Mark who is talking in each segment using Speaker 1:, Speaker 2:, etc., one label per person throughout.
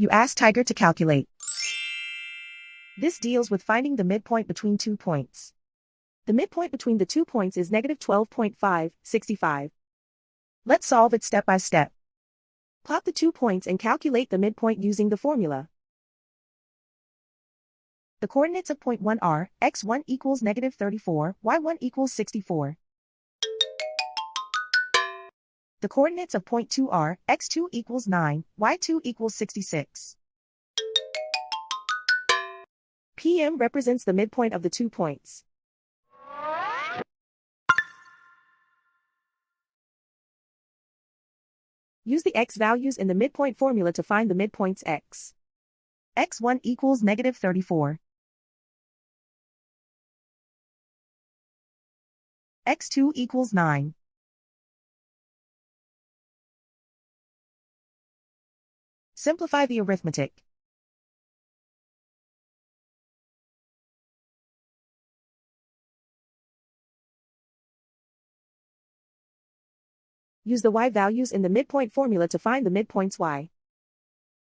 Speaker 1: You ask Tiger to calculate. This deals with finding the midpoint between 2 points. The midpoint between the 2 points is negative 12.565. Let's solve it step by step. Plot the 2 points and calculate the midpoint using the formula. The coordinates of point 1 are, x1 equals negative 34, y1 equals 64. The coordinates of point 2 are, x2 equals 9, y2 equals 66. PM represents the midpoint of the 2 points. Use the x values in the midpoint formula to find the midpoints x. x1 equals negative 34. x2 equals 9. Simplify the arithmetic. Use the y values in the midpoint formula to find the midpoints y.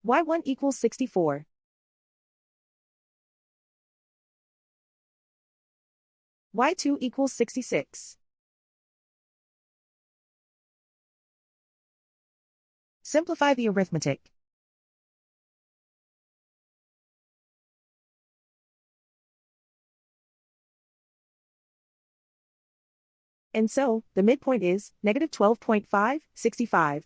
Speaker 1: y1 equals 64. y2 equals 66. Simplify the arithmetic. And so, the midpoint is negative 12.565.